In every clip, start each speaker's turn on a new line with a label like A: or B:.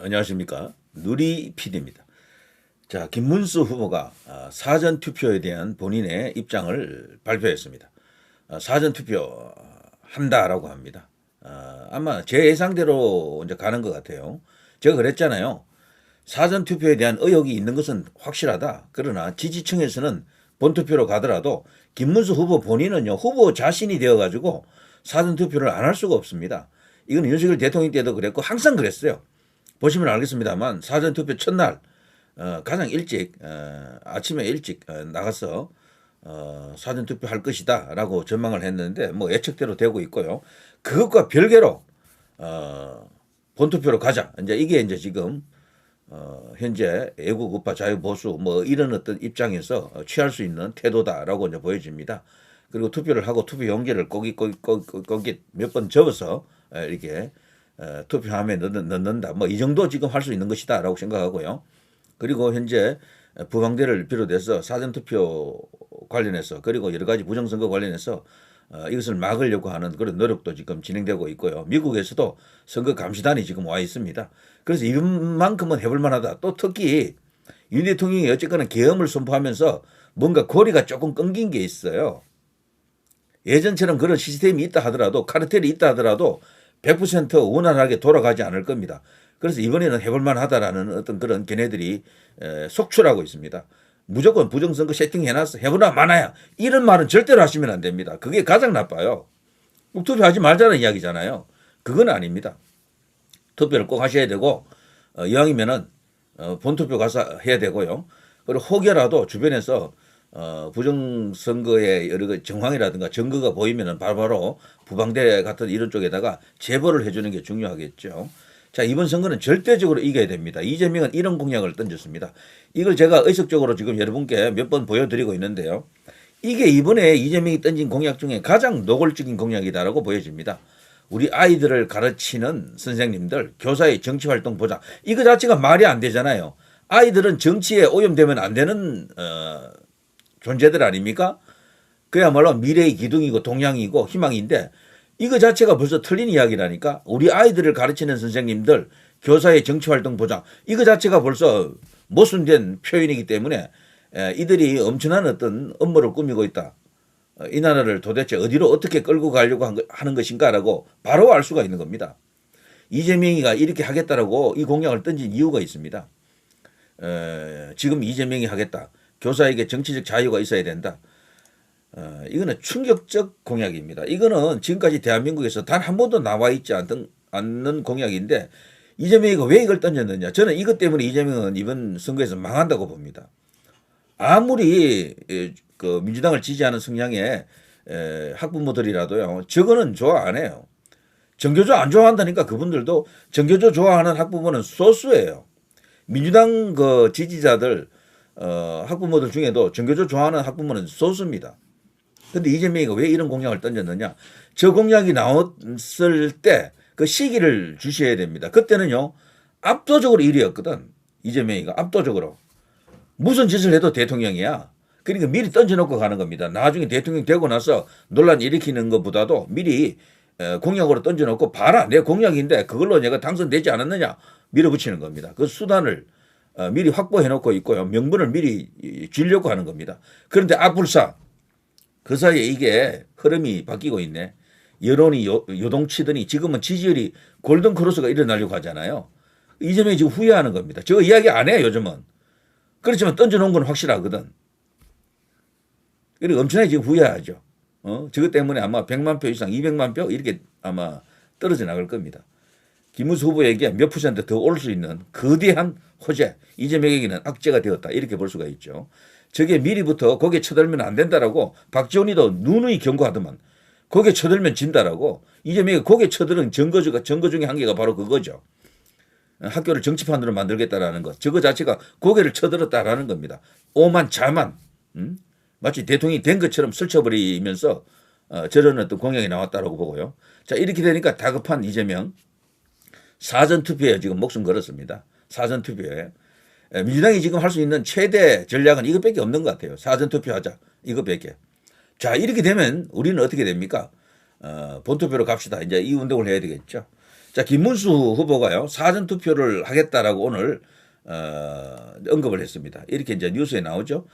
A: 안녕하십니까. 누리 PD입니다. 자, 김문수 후보가 사전 투표에 대한 본인의 입장을 발표했습니다. 사전 투표 한다라고 합니다. 아마 제 예상대로 이제 가는 것 같아요. 제가 그랬잖아요. 사전 투표에 대한 의혹이 있는 것은 확실하다. 그러나 지지층에서는 본투표로 가더라도 김문수 후보 본인은요, 후보 자신이 되어가지고 사전 투표를 안 할 수가 없습니다. 이건 윤석열 대통령 때도 그랬고 항상 그랬어요. 보시면 알겠습니다만 사전투표 첫날 가장 일찍 아침에 일찍 나가서 사전투표 할 것이다 라고 전망을 했는데 뭐 예측대로 되고 있고요. 그것과 별개로 본투표로 가자. 이게 이제 지금 현재 애국 우파 자유보수 뭐 이런 어떤 입장에서 취할 수 있는 태도다라고 이제 보여집니다. 그리고 투표를 하고 투표 용지를 거기 몇 번 접어서 이렇게 투표함에 넣는다. 뭐 이 정도 지금 할 수 있는 것이다라고 생각하고요. 그리고 현재 부방대를 비롯해서 사전투표 관련해서 그리고 여러 가지 부정선거 관련해서 이것을 막으려고 하는 그런 노력도 지금 진행되고 있고요. 미국에서도 선거 감시단이 지금 와 있습니다. 그래서 이만큼은 해볼 만하다. 또 특히 윤 대통령이 어쨌거나 계엄을 선포하면서 뭔가 고리가 조금 끊긴 게 있어요. 예전처럼 그런 시스템이 있다 하더라도 카르텔이 있다 하더라도 100% 원활하게 돌아가지 않을 겁니다. 그래서 이번에는 해볼 만하다라는 어떤 그런 견해들이 속출하고 있습니다. 무조건 부정선거 세팅해놨어. 해보나 마나야. 이런 말은 절대로 하시면 안 됩니다. 그게 가장 나빠요. 투표하지 말자는 이야기잖아요. 그건 아닙니다. 투표를 꼭 하셔야 되고 이왕이면은 본투표 가서 해야 되고요. 그리고 혹여라도 주변에서 부정선거의 여러 정황이라든가 증거가 보이면은 바로 부방대 같은 이런 쪽에다가 제보를 해주는 게 중요하겠죠. 자, 이번 선거는 절대적으로 이겨야 됩니다. 이재명은 이런 공약을 던졌습니다. 이걸 제가 의식적으로 지금 여러분께 몇 번 보여드리고 있는데요. 이게 이번에 이재명이 던진 공약 중에 가장 노골적인 공약이다라고 보여집니다. 우리 아이들을 가르치는 선생님들, 교사의 정치활동 보장. 이거 자체가 말이 안 되잖아요. 아이들은 정치에 오염되면 안 되는 존재들 아닙니까? 그야말로 미래의 기둥이고 동향이고 희망인데 이거 자체가 벌써 틀린 이야기라니까. 우리 아이들을 가르치는 선생님들, 교사의 정치활동 보장. 이거 자체가 벌써 모순된 표현이기 때문에 이들이 엄청난 어떤 업무를 꾸미고 있다. 이 나라를 도대체 어디로 어떻게 끌고 가려고 하는 것인가라고 바로 알 수가 있는 겁니다. 이재명이가 이렇게 하겠다라고 이 공약을 던진 이유가 있습니다. 지금 이재명이 하겠다. 교사에게 정치적 자유가 있어야 된다. 이거는 충격적 공약입니다. 이거는 지금까지 대한민국에서 단 한 번도 나와 있지 않는 공약인데 이재명이가 왜 이걸 던졌느냐. 저는 이것 때문에 이재명은 이번 선거에서 망한다고 봅니다. 아무리 그 민주당을 지지하는 성향의 학부모들이라도요. 저거는 좋아 안 해요. 정교조 안 좋아한다니까 그분들도 정교조 좋아하는 학부모는 소수예요. 민주당 그 지지자들 학부모들 중에도 정교조 좋아하는 학부모는 소수입니다. 그런데 이재명이가 왜 이런 공약을 던졌느냐. 저 공약이 나왔을 때 그 시기를 주셔야 됩니다. 그때는요. 압도적으로 1위였거든. 이재명이가 압도적으로. 무슨 짓을 해도 대통령이야. 그러니까 미리 던져놓고 가는 겁니다. 나중에 대통령 되고 나서 논란 일으키는 것보다도 미리 공약으로 던져놓고 봐라. 내 공약인데 그걸로 내가 당선되지 않았느냐 밀어붙이는 겁니다. 그 수단을 미리 확보해놓고 있고요. 명분을 미리 주려고 하는 겁니다. 그런데 앞불사 그 사이에 이게 흐름이 바뀌고 있네. 여론이 요동치더니 지금은 지지율이 골든크로스가 일어나려고 하잖아요. 이재명이 지금 후회하는 겁니다. 저거 이야기 안 해요 요즘은. 그렇지만 던져놓은 건 확실하거든. 그리고 엄청나게 지금 후회하죠. 저것 때문에 아마 100만 표 이상 200만 표 이렇게 아마 떨어져 나갈 겁니다. 김문수 후보에게 몇 퍼센트 더 올 수 있는 거대한 호재, 이재명에게는 악재가 되었다. 이렇게 볼 수가 있죠. 저게 미리부터 거기에 쳐들면 안 된다라고 박지원이도 누누이 경고하더만 거기에 쳐들면 진다라고. 이재명이 거기에 쳐들은 증거 중에 한 개가 바로 그거죠. 학교를 정치판으로 만들겠다라는 것. 저거 자체가 고개를 쳐들었다라는 겁니다. 오만 자만 마치 대통령이 된 것처럼 설쳐버리면서 저런 어떤 공약이 나왔다라고 보고요. 자, 이렇게 되니까 다급한 이재명 사전투표에 지금 목숨 걸었습니다. 사전투표에. 민주당이 지금 할 수 있는 최대 전략은 이것밖에 없는 것 같아요. 사전투표하자. 이것밖에. 자, 이렇게 되면 우리는 어떻게 됩니까? 본투표로 갑시다. 이제 이 운동을 해야 되겠죠. 자, 김문수 후보가요, 사전투표를 하겠다라고 오늘, 언급을 했습니다. 이렇게 이제 뉴스에 나오죠.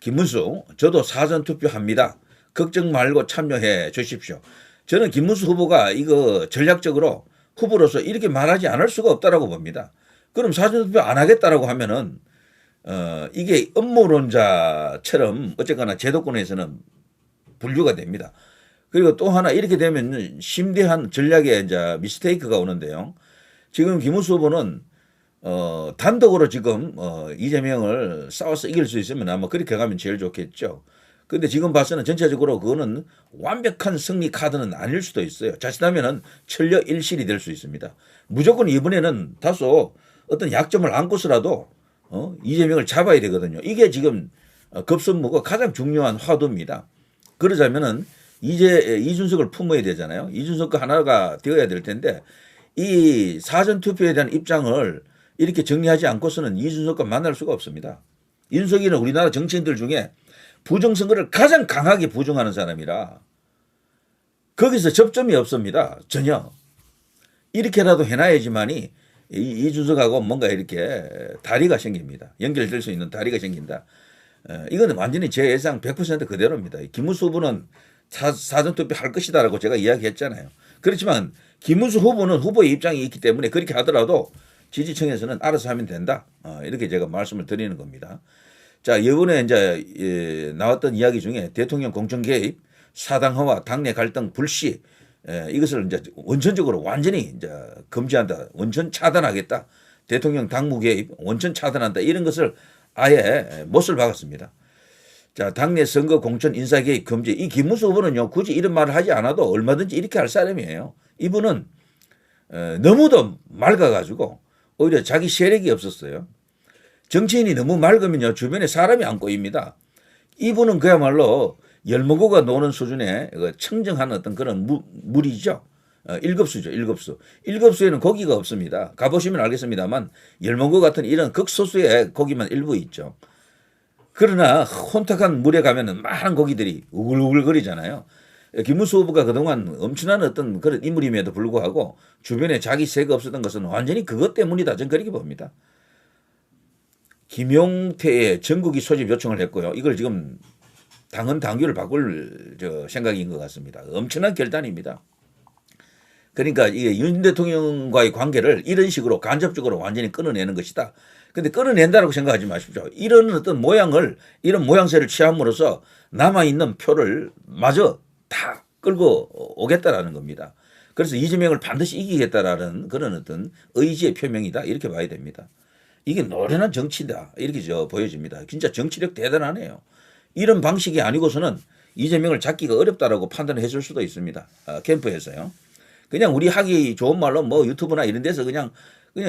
A: 김문수, 저도 사전투표 합니다. 걱정 말고 참여해 주십시오. 저는 김문수 후보가 이거 전략적으로 후보로서 이렇게 말하지 않을 수가 없다라고 봅니다. 그럼 사전투표 안 하겠다라고 하면은, 이게 음모론자처럼 어쨌거나 제도권에서는 분류가 됩니다. 그리고 또 하나 이렇게 되면 심대한 전략의 이제 미스테이크가 오는데요. 지금 김문수 후보는 단독으로 지금 이재명을 싸워서 이길 수 있으면 아마 그렇게 가면 제일 좋겠죠. 근데 지금 봐서는 전체적으로 그거는 완벽한 승리 카드는 아닐 수도 있어요. 자칫하면은 천려일실이 될 수 있습니다. 무조건 이번에는 다소 어떤 약점을 안고서라도 이재명을 잡아야 되거든요. 이게 지금 급선무가 가장 중요한 화두입니다. 그러자면은 이제 이준석을 품어야 되잖아요. 이준석과 하나가 되어야 될 텐데 이 사전투표에 대한 입장을 이렇게 정리하지 않고서는 이준석과 만날 수가 없습니다. 이준석이는 우리나라 정치인들 중에 부정선거를 가장 강하게 부정하는 사람이라 거기서 접점이 없습니다. 전혀. 이렇게라도 해놔야지만이 이준석하고 뭔가 이렇게 다리가 생깁니다. 연결될 수 있는 다리가 생긴다. 이거는 완전히 제 예상 100% 그대로입니다. 김문수 후보는 사전투표 할 것이다라고 제가 이야기했잖아요. 그렇지만 김문수 후보는 후보의 입장이 있기 때문에 그렇게 하더라도 지지층에서는 알아서 하면 된다. 이렇게 제가 말씀을 드리는 겁니다. 자, 이번에 이제 나왔던 이야기 중에 대통령 공천 개입, 사당화와 당내 갈등 불씨, 이것을 이제 원천적으로 완전히 이제 금지한다. 원천 차단하겠다. 대통령 당무 개입, 원천 차단한다. 이런 것을 아예 못을 박았습니다. 자, 당내 선거 공천 인사 개입 금지. 이 김문수 후보는요, 굳이 이런 말을 하지 않아도 얼마든지 이렇게 할 사람이에요. 이분은 너무도 맑아가지고 오히려 자기 세력이 없었어요. 정치인이 너무 맑으면요, 주변에 사람이 안 꼬입니다. 이분은 그야말로 열무고가 노는 수준의 청정한 어떤 그런 물이죠. 1급수죠, 1급수. 1급수에는 고기가 없습니다. 가보시면 알겠습니다만 열무고 같은 이런 극소수의 고기만 일부 있죠. 그러나 혼탁한 물에 가면은 많은 고기들이 우글우글거리잖아요. 김문수 후보가 그동안 엄청난 어떤 그런 인물임에도 불구하고 주변에 자기 세가 없었던 것은 완전히 그것 때문이다. 저는 그렇게 봅니다. 김용태의 전국이 소집 요청을 했고요. 이걸 지금 당헌 당규를 바꿀 생각인 것 같습니다. 엄청난 결단입니다. 그러니까 이게 윤 대통령과의 관계를 이런 식으로 간접적으로 완전히 끊어내는 것이다. 근데 끊어낸다고 생각하지 마십시오. 이런 어떤 모양을, 이런 모양새를 취함으로써 남아있는 표를 마저 다 끌고 오겠다라는 겁니다. 그래서 이재명을 반드시 이기겠다라는 그런 어떤 의지의 표명이다. 이렇게 봐야 됩니다. 이게 노련한 정치다. 이렇게 보여집니다. 진짜 정치력 대단하네요. 이런 방식이 아니고서는 이재명을 잡기가 어렵다라고 판단을 해줄 수도 있습니다. 캠프에서요. 그냥 우리 하기 좋은 말로 뭐 유튜브나 이런 데서 그냥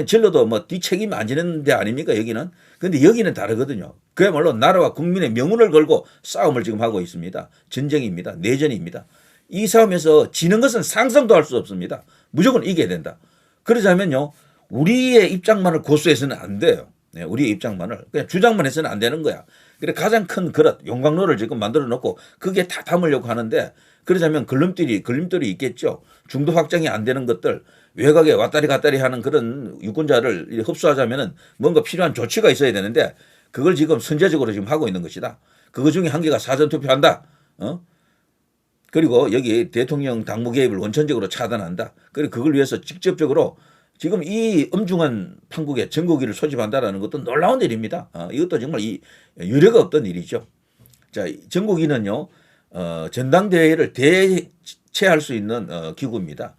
A: 질러도 뭐 뒷책임 안 지는 데 아닙니까, 여기는? 근데 여기는 다르거든요. 그야말로 나라와 국민의 명운을 걸고 싸움을 지금 하고 있습니다. 전쟁입니다. 내전입니다. 이 싸움에서 지는 것은 상상도 할 수 없습니다. 무조건 이겨야 된다. 그러자면요, 우리의 입장만을 고수해서는 안 돼요. 네, 우리의 입장만을. 그냥 주장만 해서는 안 되는 거야. 그래 가장 큰 그릇, 용광로를 지금 만들어 놓고 그게 다 담으려고 하는데 그러자면 걸림돌이 있겠죠. 중도 확장이 안 되는 것들, 외곽에 왔다리 갔다리 하는 그런 유권자를 흡수하자면은 뭔가 필요한 조치가 있어야 되는데 그걸 지금 선제적으로 지금 하고 있는 것이다. 그거 중에 한 개가 사전투표한다. 그리고 여기 대통령 당무 개입을 원천적으로 차단한다. 그리고 그걸 위해서 직접적으로 지금 이 엄중한 판국에 전국위를 소집한다라는 것도 놀라운 일입니다. 이것도 정말 유례가 없던 일이죠. 자, 전국위는요, 전당대회를 대체할 수 있는 기구입니다.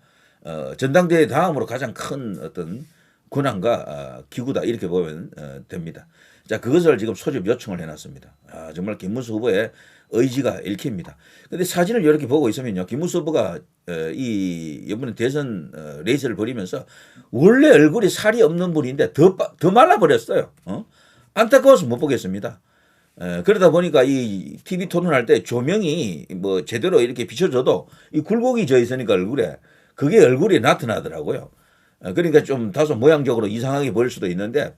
A: 전당대회 다음으로 가장 큰 어떤 권한과 기구다 이렇게 보면 됩니다. 자, 그것을 지금 소집 요청을 해놨습니다. 정말 김문수 후보의 의지가 읽힙니다. 그런데 사진을 이렇게 보고 있으면요, 김문수 후보가 이번에 대선 레이스를 벌이면서 원래 얼굴이 살이 없는 분인데 더 말라버렸어요. 안타까워서 못 보겠습니다. 그러다 보니까 이 TV 토론할 때 조명이 뭐 제대로 이렇게 비춰줘도 이 굴곡이 져 있으니까 얼굴에 그게 얼굴에 나타나더라고요. 그러니까 좀 다소 모양적으로 이상하게 보일 수도 있는데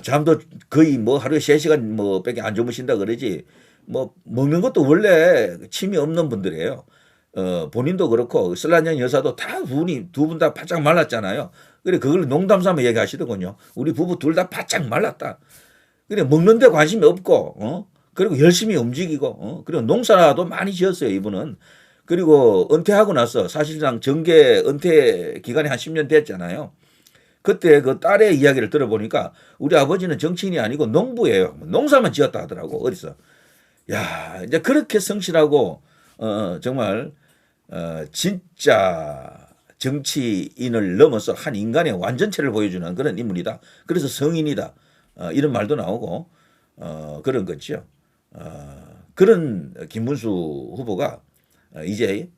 A: 잠도 거의 뭐 하루에 3시간 뭐 밖에 안 주무신다 그러지 뭐 먹는 것도 원래 침이 없는 분들이에요. 본인도 그렇고 슬라년 여사도 다 두 분 다 바짝 말랐잖아요. 그래 그걸 농담 삼아 얘기하시더군요. 우리 부부 둘 다 바짝 말랐다. 그래 먹는 데 관심이 없고 그리고 열심히 움직이고 그리고 농사도 많이 지었어요 이분은. 그리고 은퇴하고 나서 사실상 정계 은퇴 기간이 한 10년 됐잖아요. 그때 그 딸의 이야기를 들어보니까 우리 아버지는 정치인이 아니고 농부예요. 농사만 지었다 하더라고 어디서. 야 이제 그렇게 성실하고 정말 진짜 정치인을 넘어서 한 인간의 완전체를 보여주는 그런 인물이다. 그래서 성인이다. 이런 말도 나오고 그런 거죠. 그런 김문수 후보가 이제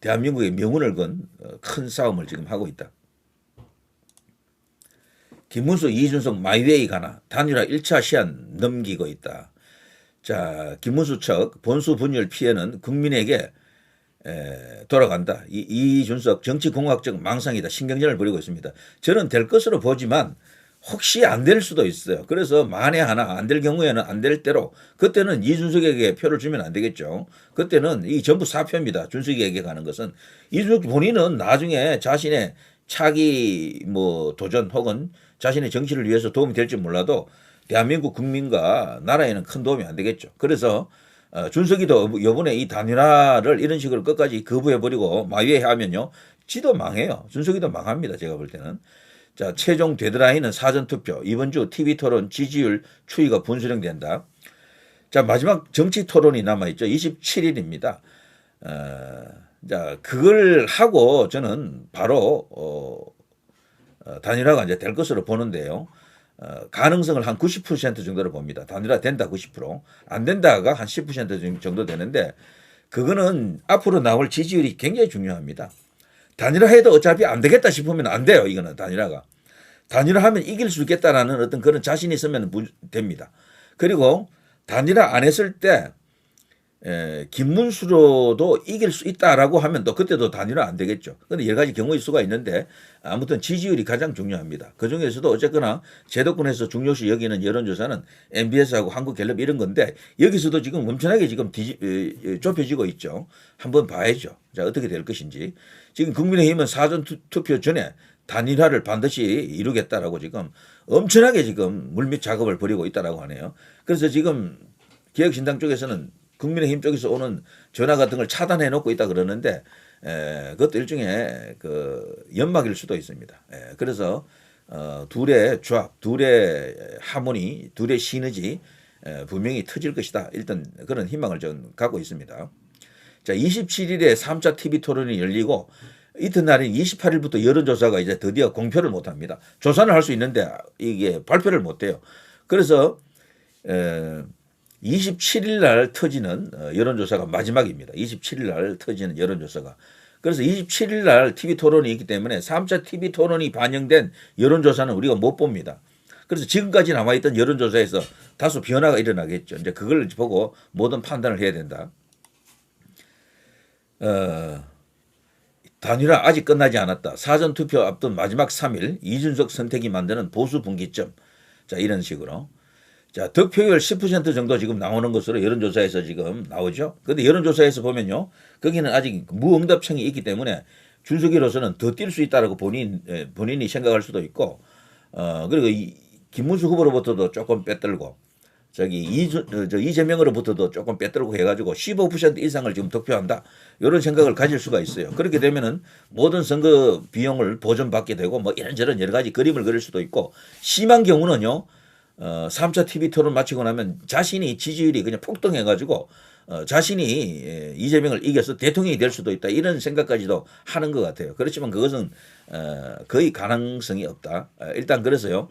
A: 대한민국의 명운을 건 큰 싸움을 지금 하고 있다. 김문수, 이준석 마이웨이 가나 단일화 1차 시한 넘기고 있다. 자, 김문수 측 본수 분열 피해는 국민에게 돌아간다. 이준석 정치공학적 망상이다. 신경전을 벌이고 있습니다. 저는 될 것으로 보지만 혹시 안 될 수도 있어요. 그래서 만에 하나 안 될 경우에는 안 될 대로 그때는 이준석에게 표를 주면 안 되겠죠. 그때는 이 전부 사표입니다. 준석이에게 가는 것은. 이준석 본인은 나중에 자신의 차기 뭐 도전 혹은 자신의 정치를 위해서 도움이 될지 몰라도 대한민국 국민과 나라에는 큰 도움이 안 되겠죠. 그래서 준석이도 이번에 이 단일화를 이런 식으로 끝까지 거부해버리고 마위하면요. 지도 망해요. 준석이도 망합니다. 제가 볼 때는. 자, 최종 데드라인은 사전투표. 이번 주 TV토론 지지율 추이가 분수령된다. 자, 마지막 정치토론이 남아있죠. 27일입니다. 자, 그걸 하고 저는 바로 단일화가 이제 될 것으로 보는데요. 가능성을 한 90% 정도로 봅니다. 단일화 된다 90%, 안 된다가 한 10% 정도 되는데 그거는 앞으로 나올 지지율이 굉장히 중요합니다. 단일화해도 어차피 안 되겠다 싶으면 안 돼요. 이거는 단일화가. 단일화하면 이길 수 있겠다라는 어떤 그런 자신이 있으면 됩니다. 그리고 단일화 안 했을 때 김문수로도 이길 수 있다라고 하면 또 그때도 단일화 안 되겠죠. 그런데 여러 가지 경우일 수가 있는데 아무튼 지지율이 가장 중요합니다. 그중에서도 어쨌거나 제도권에서 중요시 여기는 여론조사는 MBS하고 한국갤럽 이런 건데 여기서도 지금 엄청나게 지금 좁혀지고 있죠. 한번 봐야죠. 자, 어떻게 될 것인지. 지금 국민의힘은 사전 투표 전에 단일화를 반드시 이루겠다라고 지금 엄청나게 지금 물밑 작업을 벌이고 있다라고 하네요. 그래서 지금 개혁신당 쪽에서는 국민의힘 쪽에서 오는 전화 같은 걸 차단해 놓고 있다 그러는데 그것도 일종의 그 연막일 수도 있습니다. 그래서 둘의 조합, 둘의 하모니, 둘의 시너지 분명히 터질 것이다. 일단 그런 희망을 좀 갖고 있습니다. 자, 27일에 3차 TV 토론이 열리고 이튿날인 28일부터 여론조사가 이제 드디어 공표를 못 합니다. 조사는 할 수 있는데 이게 발표를 못 해요. 그래서 27일 날 터지는 여론조사가 마지막입니다. 27일 날 터지는 여론조사가. 그래서 27일 날 TV 토론이 있기 때문에 3차 TV 토론이 반영된 여론조사는 우리가 못 봅니다. 그래서 지금까지 남아있던 여론조사에서 다소 변화가 일어나겠죠. 이제 그걸 보고 모든 판단을 해야 된다. 단일화 아직 끝나지 않았다. 사전투표 앞둔 마지막 3일 이준석 선택이 만드는 보수 분기점. 자, 이런 식으로. 자, 득표율 10% 정도 지금 나오는 것으로 여론조사에서 지금 나오죠. 그런데 여론조사에서 보면요. 거기는 아직 무응답층이 있기 때문에 준석이로서는 더 뛸 수 있다라고 본인이 생각할 수도 있고, 그리고 김문수 후보로부터도 조금 빼들고, 이재명으로부터도 조금 빼들고 해가지고 15% 이상을 지금 득표한다. 이런 생각을 가질 수가 있어요. 그렇게 되면은 모든 선거 비용을 보전받게 되고 뭐 이런저런 여러 가지 그림을 그릴 수도 있고, 심한 경우는요. 3차 TV 토론 마치고 나면 자신이 지지율이 그냥 폭등해가지고 자신이 이재명을 이겨서 대통령이 될 수도 있다. 이런 생각까지도 하는 것 같아요. 그렇지만 그것은 거의 가능성이 없다. 일단 그래서요.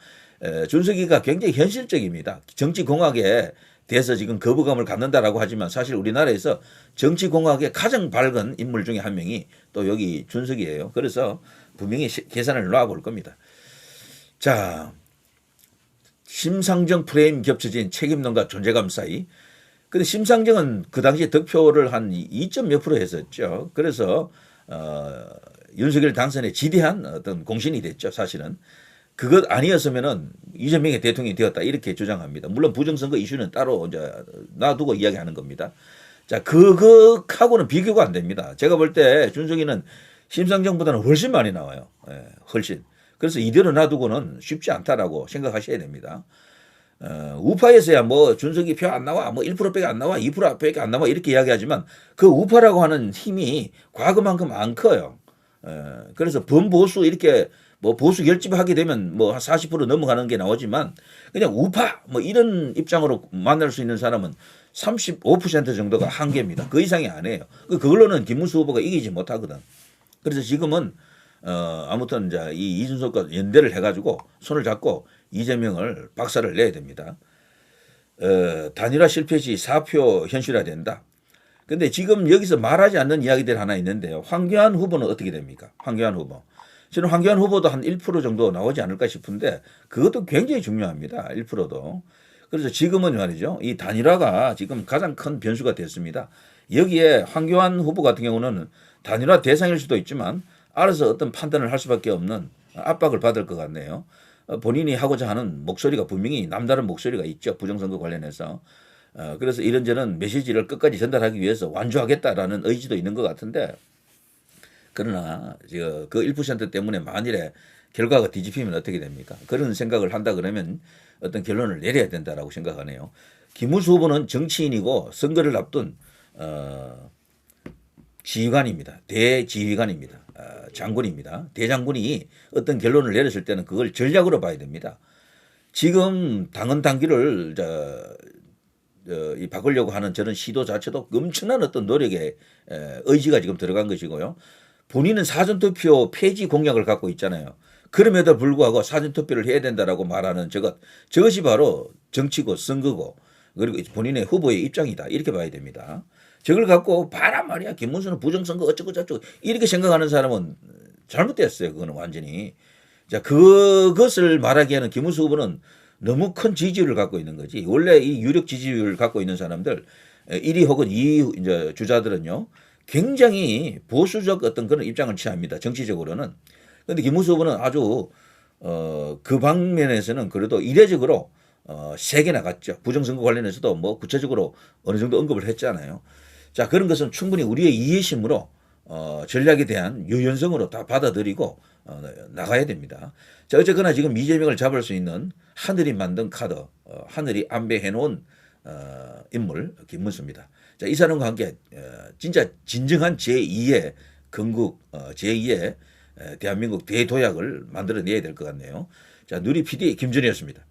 A: 준석이가 굉장히 현실적입니다. 정치공학에 대해서 지금 거부감을 갖는다라고 하지만 사실 우리나라에서 정치공학의 가장 밝은 인물 중에 한 명이 또 여기 준석이에요. 그래서 분명히 계산을 놔볼 겁니다. 자, 심상정 프레임 겹쳐진 책임론과 존재감 사이. 근데 심상정은 그 당시에 득표를 한 2점 몇 프로 했었죠. 그래서 윤석열 당선에 지대한 어떤 공신이 됐죠. 사실은. 그것 아니었으면은 이재명이 대통령이 되었다 이렇게 주장합니다. 물론 부정선거 이슈는 따로 이제 놔두고 이야기하는 겁니다. 자, 그거하고는 비교가 안 됩니다. 제가 볼 때 준석이는 심상정보다는 훨씬 많이 나와요. 예, 훨씬. 그래서 이대로 놔두고는 쉽지 않다라고 생각하셔야 됩니다. 우파에서야 뭐 준석이 표 안 나와, 뭐 1%밖에 안 나와, 2%밖에 안 나와 이렇게 이야기하지만 그 우파라고 하는 힘이 과거만큼 안 커요. 그래서 범보수 이렇게 뭐 보수 결집하게 되면 뭐 한 40% 넘어가는 게 나오지만 그냥 우파 뭐 이런 입장으로 만날 수 있는 사람은 35% 정도가 한계입니다. 그 이상이 안 해요. 그걸로는 김문수 후보가 이기지 못하거든. 그래서 지금은 아무튼 이제 이 이준석과 연대를 해가지고 손을 잡고 이재명을 박살을 내야 됩니다. 단일화 실패 시 사표 현실화된다. 근데 지금 여기서 말하지 않는 이야기들 하나 있는데요. 황교안 후보는 어떻게 됩니까? 황교안 후보. 저는 황교안 후보도 한 1% 정도 나오지 않을까 싶은데 그것도 굉장히 중요합니다. 1%도. 그래서 지금은 말이죠. 이 단일화가 지금 가장 큰 변수가 됐습니다. 여기에 황교안 후보 같은 경우는 단일화 대상일 수도 있지만 알아서 어떤 판단을 할 수밖에 없는 압박을 받을 것 같네요. 본인이 하고자 하는 목소리가 분명히 남다른 목소리가 있죠. 부정선거 관련해서. 그래서 이런저런 메시지를 끝까지 전달하기 위해서 완주하겠다라는 의지도 있는 것 같은데 그러나 그 1% 때문에 만일에 결과가 뒤집히면 어떻게 됩니까? 그런 생각을 한다 그러면 어떤 결론을 내려야 된다라고 생각하네요. 김문수 후보는 정치인이고 선거를 앞둔 지휘관입니다. 대지휘관입니다. 장군입니다. 대장군이 어떤 결론을 내렸을 때는 그걸 전략으로 봐야 됩니다. 지금 당헌 당규를 바꾸려고 하는 저런 시도 자체도 엄청난 어떤 노력에 의지가 지금 들어간 것이고요. 본인은 사전투표 폐지 공약을 갖고 있잖아요. 그럼에도 불구하고 사전투표를 해야 된다라고 말하는 저것이 바로 정치고 선거고 그리고 본인의 후보의 입장이다. 이렇게 봐야 됩니다. 저걸 갖고 봐란 말이야. 김문수는 부정선거 어쩌고 저쩌고 이렇게 생각하는 사람은 잘못됐어요. 그거는 완전히. 자, 그것을 말하기에는 김문수 후보는 너무 큰 지지율을 갖고 있는 거지. 원래 이 유력 지지율을 갖고 있는 사람들 1위 혹은 2위 이제 주자들은요. 굉장히 보수적 어떤 그런 입장을 취합니다. 정치적으로는. 그런데 김문수 후보는 아주 그 방면에서는 그래도 이례적으로 세게 나갔죠. 부정선거 관련해서도 뭐 구체적으로 어느 정도 언급을 했잖아요. 자, 그런 것은 충분히 우리의 이해심으로 전략에 대한 유연성으로 다 받아들이고 나가야 됩니다. 자, 어쨌거나 지금 이재명을 잡을 수 있는 하늘이 만든 카드, 하늘이 안배해 놓은 인물 김문수입니다. 자, 이 사람과 함께 진짜 진정한 제2의 건국, 제2의 대한민국 대도약을 만들어내야 될 것 같네요. 자, 누리 PD 김준이었습니다.